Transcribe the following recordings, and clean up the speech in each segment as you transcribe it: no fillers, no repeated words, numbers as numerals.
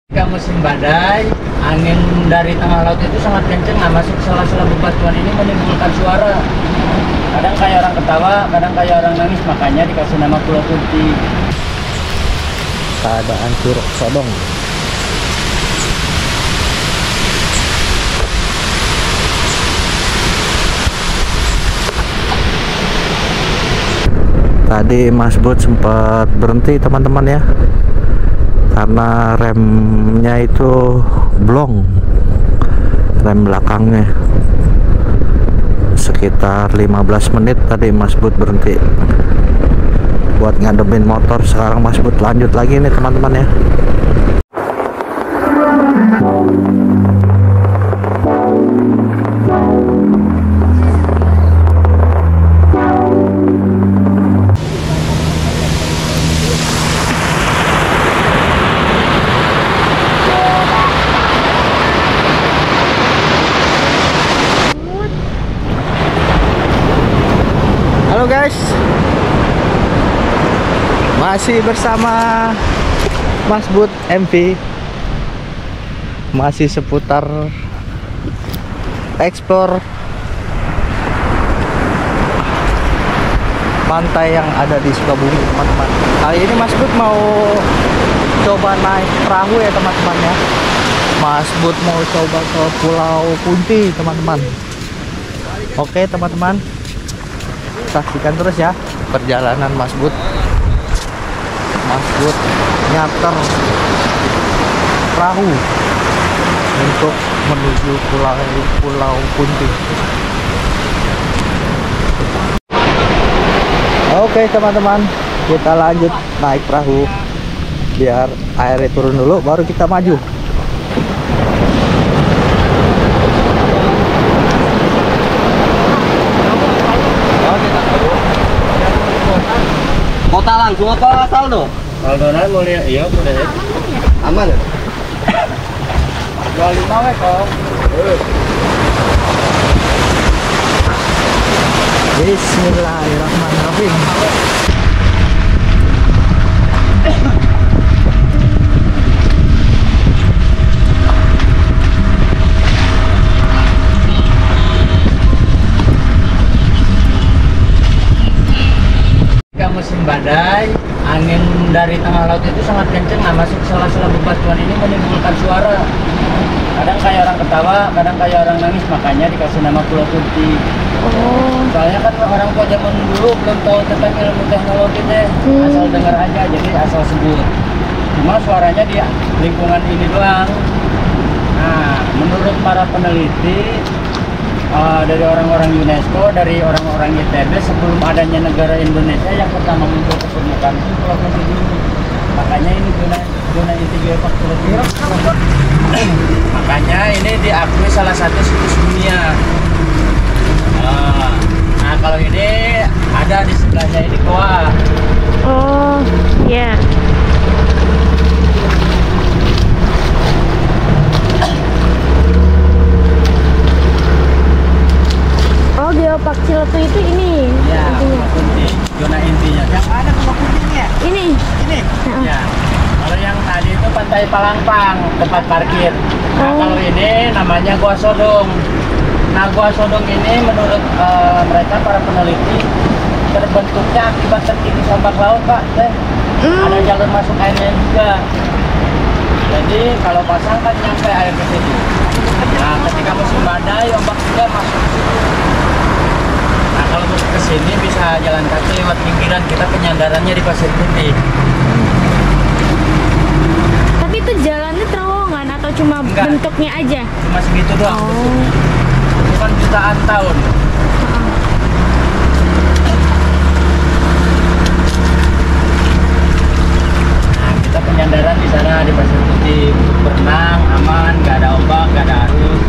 Ketika musim badai, angin dari tengah laut itu sangat kencang, masuk sela-sela bebatuan ini menimbulkan suara. Kadang kayak orang ketawa, kadang kayak orang nangis, makanya dikasih nama Pulau Kunti. Keadaan Curug Sodong. Tadi Mas Bud sempat berhenti teman-teman ya, karena remnya itu blong, rem belakangnya. Sekitar 15 menit tadi Mas Bud berhenti buat ngademin motor. Sekarang Mas Bud lanjut lagi nih teman-teman ya. Halo guys, masih bersama Mas Bud MV, masih seputar explore pantai yang ada di Sukabumi teman-teman. Kali ini Mas Bud mau coba naik perahu ya teman-teman ya. Mas Bud mau coba ke Pulau Kunti teman-teman. Oke teman-teman, saksikan terus ya perjalanan Mas Bud. Mas Bud nyater perahu untuk menuju Pulau Kunti. Oke teman-teman, kita lanjut naik perahu biar airnya turun dulu baru kita maju. Kota langsung apa saldo? Saldonan mulia, iya udah ya. Aman ya? 25 weh kok. Bismillahirrahmanirrahim. Ketika musim badai, angin dari tengah laut itu sangat kencang, masuk sela-sela bebatuan ini menimbulkan suara. Kadang kayak orang ketawa, kadang kayak orang nangis, makanya dikasih nama Pulau Kunti. Soalnya kan orang tua zaman dulu belum tahu tentang ilmu teknologi deh, asal dengar aja, jadi asal sebut. Cuma suaranya di lingkungan ini doang. Nah, menurut para peneliti dari orang-orang UNESCO, dari orang-orang ITB, sebelum adanya negara Indonesia, yang pertama muncul ke permukaan itu Pulau Kunti dulu. Makanya ini zona inti geopark Pulau Kunti. Makanya ini diakui salah satu situs dunia. Nah, kalau ini ada di sebelahnya ini goa. Oh, ya. Oh, geopark Ciletu itu ini. Ya, Pulau Kunti, zona intinya. Yang ada Pulau Kuntinya. Ini. Ini. Ya. Kalau yang tadi itu Pantai Palangpang, tempat parkir. Nah, kalau ini namanya Gua Sodong. Nah, Gua Sodong ini menurut mereka para peneliti terbentuknya akibat terkikis ombak laut, Pak. Ada jalur masuk airnya juga. Jadi kalau pasang kan nyampe air ke situ. Nah, ketika musim badai ombak juga masuk ke situ. Nah, kalau mau ke sini bisa jalan kaki lewat pinggiran, kita penyandarannya di Pasir Putih. Tapi itu jalannya terowongan atau cuma Enggak. bentuknya aja? Cuma segitu doang. Oh. Itu kan jutaan tahun. Nah, kita penyandaran di sana di Pasir Putih untuk berenang aman, nggak ada ombak, nggak ada arus.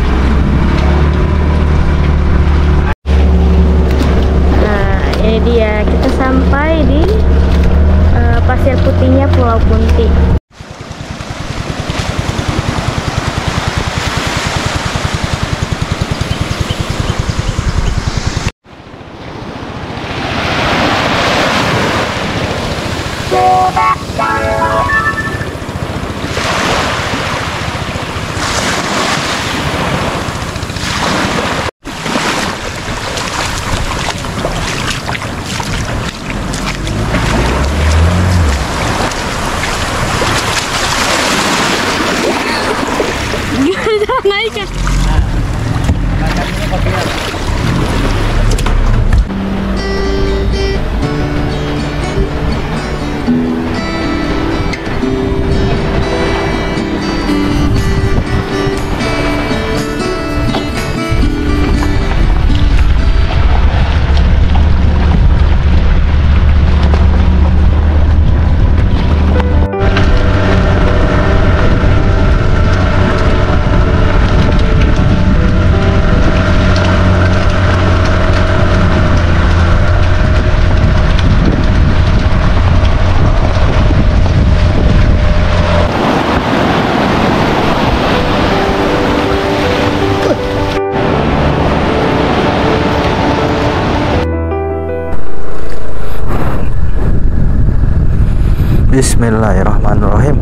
Nah, ini dia, kita sampai di Pasir Putihnya Pulau Kunti. Sudah naik ya? Makan ini kopinya. Bismillahirrahmanirrahim.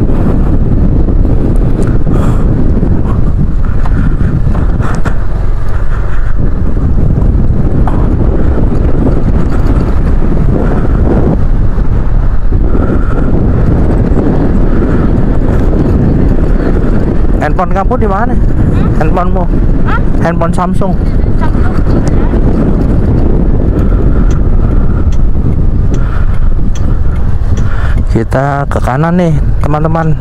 Handphone kamu di mana? Handphonemu? Handphone Samsung. Kita ke kanan nih teman-teman,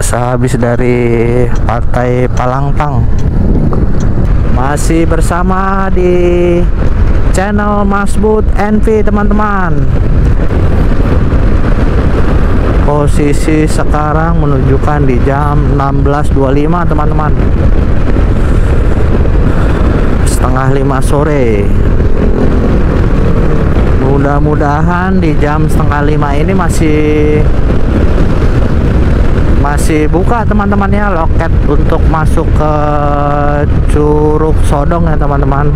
sehabis dari Partai Palangpang. Masih bersama di channel Masbud NV teman-teman. Posisi sekarang menunjukkan di jam 16.25 teman-teman, setengah 5 sore. Mudah-mudahan di jam setengah 5 ini masih buka teman-teman ya, loket untuk masuk ke Curug Sodong ya teman-teman.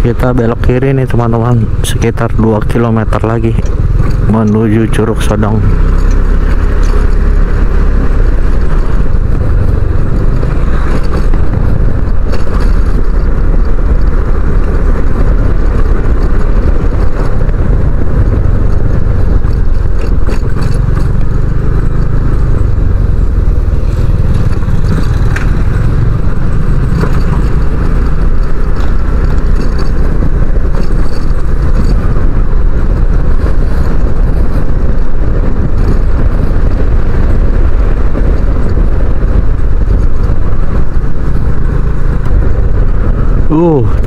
Kita belok kiri nih teman-teman, sekitar 2 km lagi menuju Curug Sodong.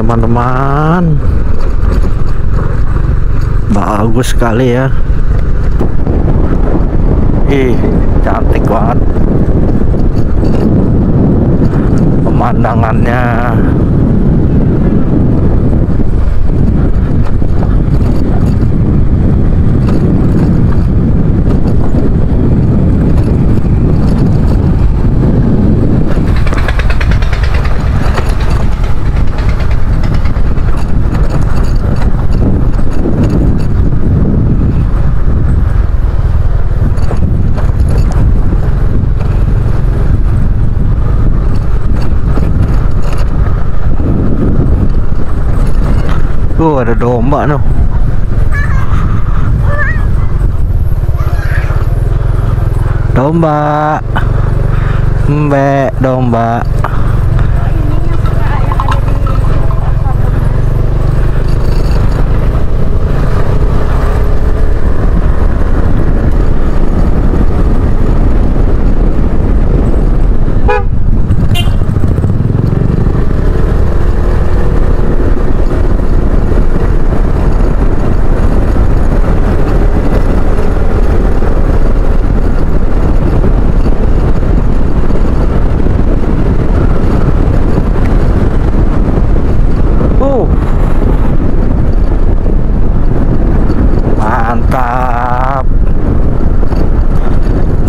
Teman-teman, bagus sekali ya. Cantik banget pemandangannya. Ada domba tuh. Domba. Domba.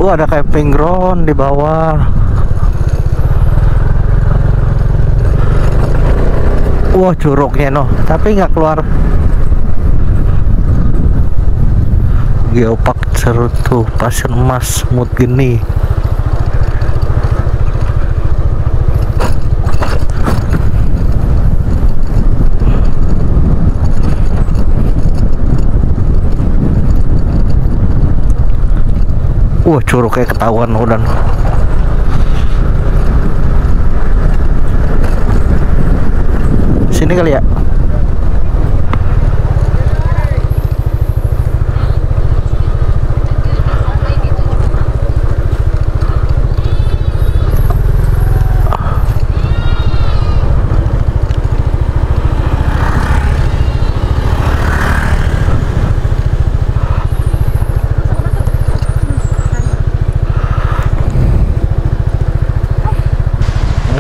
Ada camping ground di bawah. Wah, curugnya noh, tapi nggak keluar. Geopark seru tuh, pasir emas, smooth geni. Wah, curugnya ketahuan udah. Sini kali ya.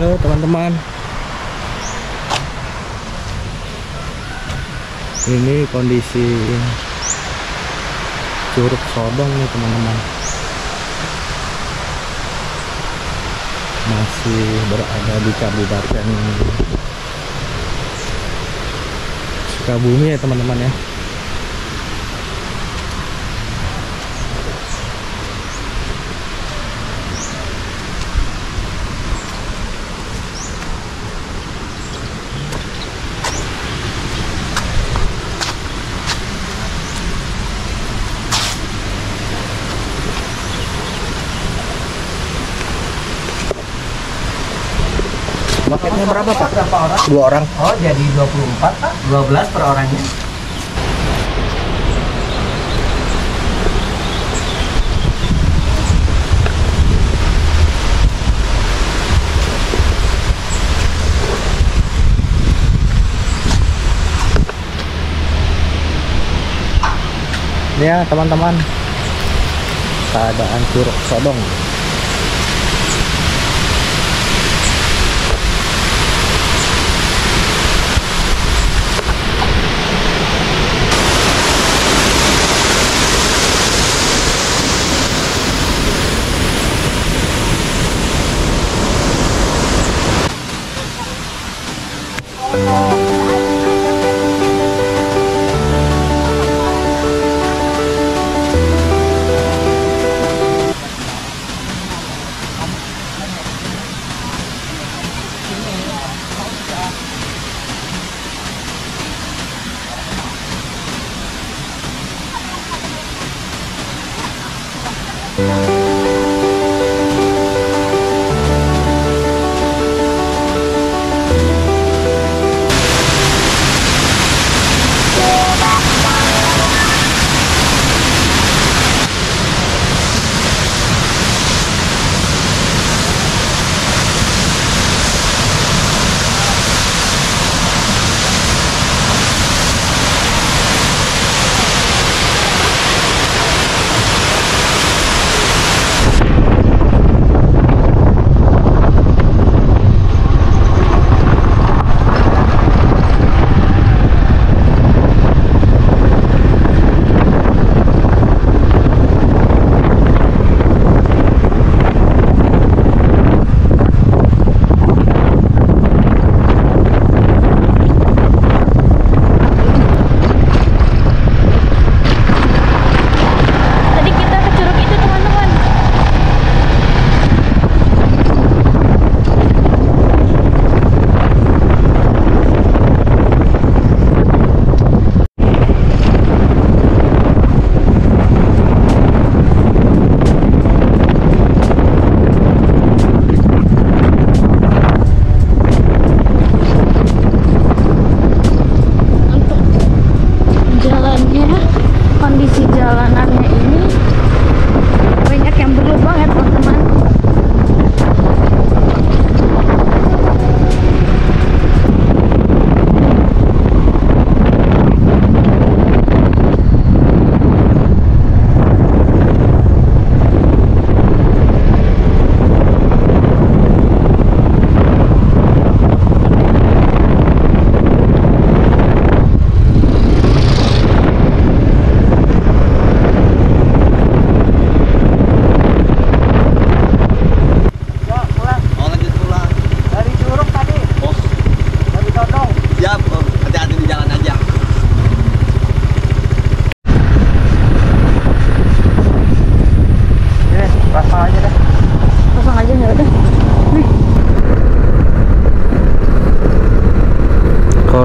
Halo teman-teman, ini kondisi Curug Sodong nih teman-teman, masih berada di Kabupaten Sukabumi ya teman-teman ya. Paketnya berapa Pak? Berapa orang? 2 orang. Oh, jadi 24 Pak. 12 per orangnya. Ya teman-teman, keadaan Curug Sodong.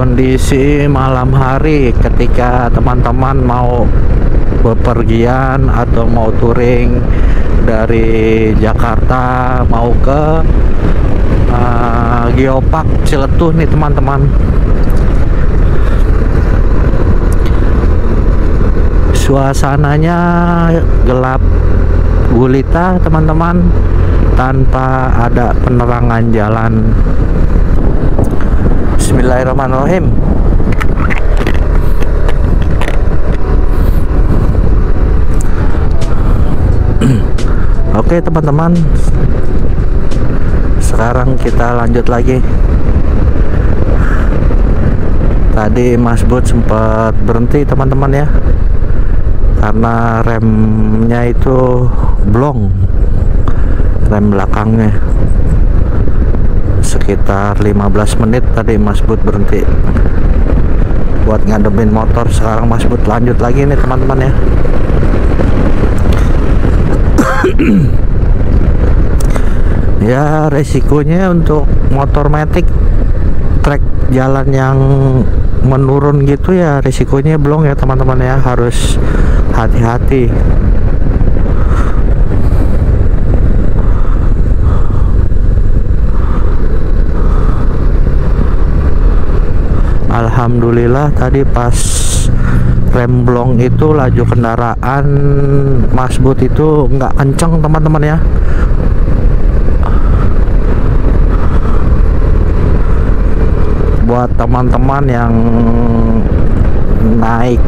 kondisi malam hari ketika teman-teman mau bepergian atau mau touring dari Jakarta mau ke Geopark Ciletuh nih teman-teman. Suasananya gelap gulita teman-teman, tanpa ada penerangan jalan. Bismillahirrahmanirrahim. Oke teman-teman, sekarang kita lanjut lagi. Tadi Mas Bud sempat berhenti teman-teman ya, karena remnya itu blong, rem belakangnya. Sekitar 15 menit tadi Mas Bud berhenti buat ngademin motor. Sekarang Mas Bud lanjut lagi nih teman-teman ya. Ya resikonya untuk motor matic trek jalan yang menurun gitu ya, resikonya blong ya teman-teman ya, harus hati-hati. Alhamdulillah tadi pas rem blong itu laju kendaraan Mas Bud itu nggak kenceng teman-teman ya. Buat teman-teman yang naik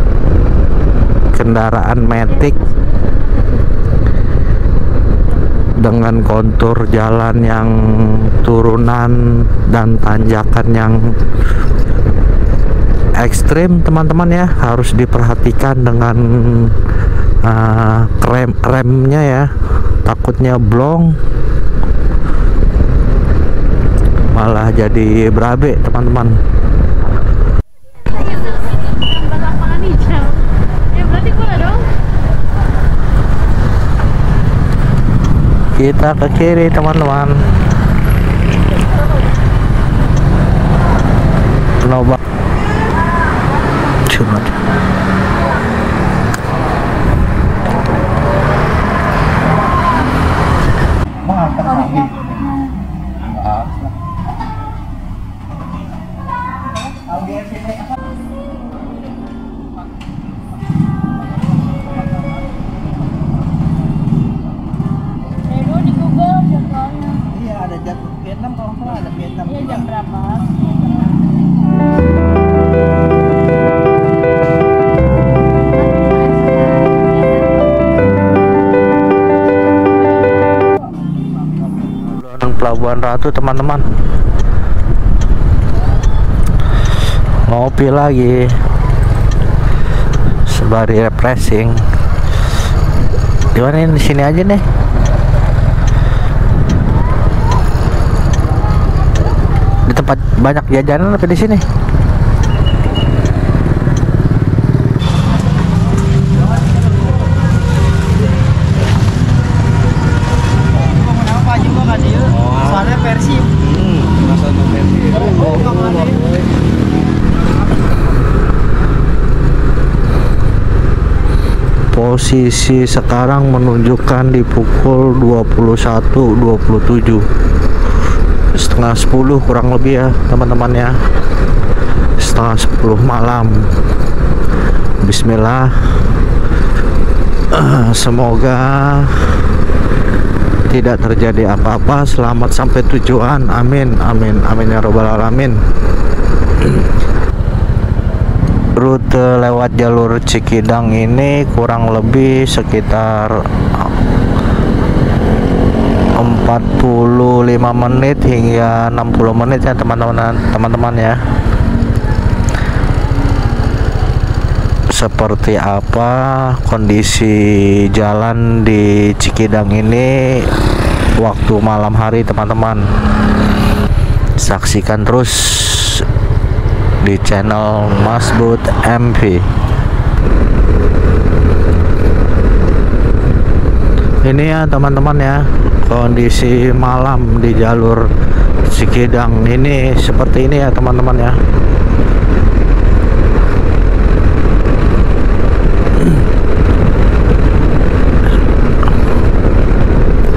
kendaraan matic dengan kontur jalan yang turunan dan tanjakan yang ekstrim teman-teman ya, harus diperhatikan dengan remnya ya, takutnya blong malah jadi berabe teman-teman. Kita ke kiri teman-teman. Coba Vietnam kalau nggak salah ada Vietnam. Iya, jam berapa? Pelabuhan Ratu teman-teman, ngopi lagi sembari refreshing. Gimana, di sini aja nih. Di tempat banyak jajanan apa di sini? Soalnya versi. Posisi sekarang menunjukkan di pukul 21.27, setengah 10 kurang lebih ya teman-teman ya, setengah 10 malam. Bismillah, semoga tidak terjadi apa-apa, selamat sampai tujuan, amin amin amin ya robbal alamin. Rute lewat jalur Cikidang ini kurang lebih sekitar 45 menit hingga 60 menit ya teman-teman ya. Seperti apa kondisi jalan di Cikidang ini waktu malam hari teman-teman, saksikan terus di channel Mas Bud MV. Ini ya teman-teman ya, kondisi malam di jalur Cikidang ini seperti ini ya teman-teman ya.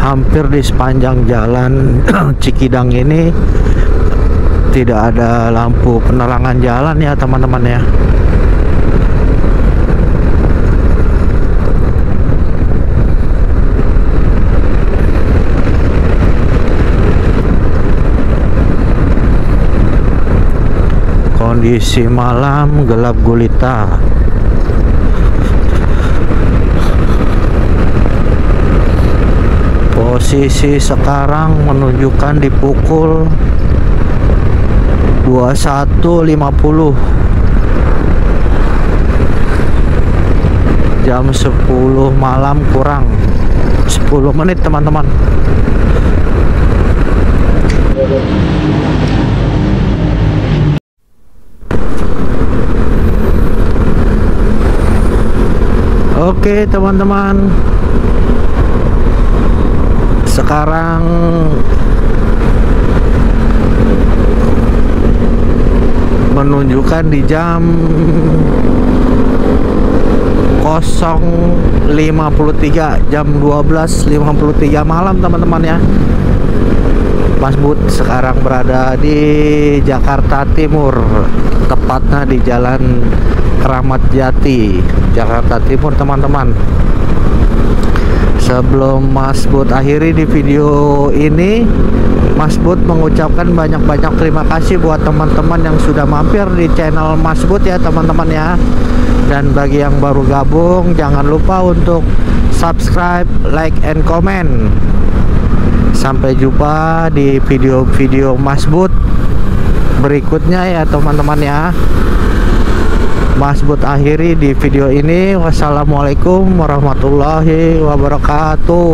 hampir di sepanjang jalan Cikidang ini tidak ada lampu penerangan jalan ya teman-teman ya. Kondisi malam gelap gulita. Posisi sekarang menunjukkan di pukul 21.50, jam 10 malam kurang 10 menit teman-teman. Oke teman-teman, sekarang menunjukkan di jam 0.53, jam 12.53 malam teman-teman ya. Mas Bud sekarang berada di Jakarta Timur, tepatnya di Jalan Keramat Jati, Jakarta Timur teman-teman. Sebelum Mas Bud akhiri di video ini, Mas Bud mengucapkan banyak-banyak terima kasih buat teman-teman yang sudah mampir di channel Mas Bud ya teman-teman ya. Dan bagi yang baru gabung, jangan lupa untuk subscribe, like, and comment. Sampai jumpa di video-video Mas Bud berikutnya ya teman-teman ya. Mas Bud akhiri di video ini. Wassalamualaikum warahmatullahi wabarakatuh.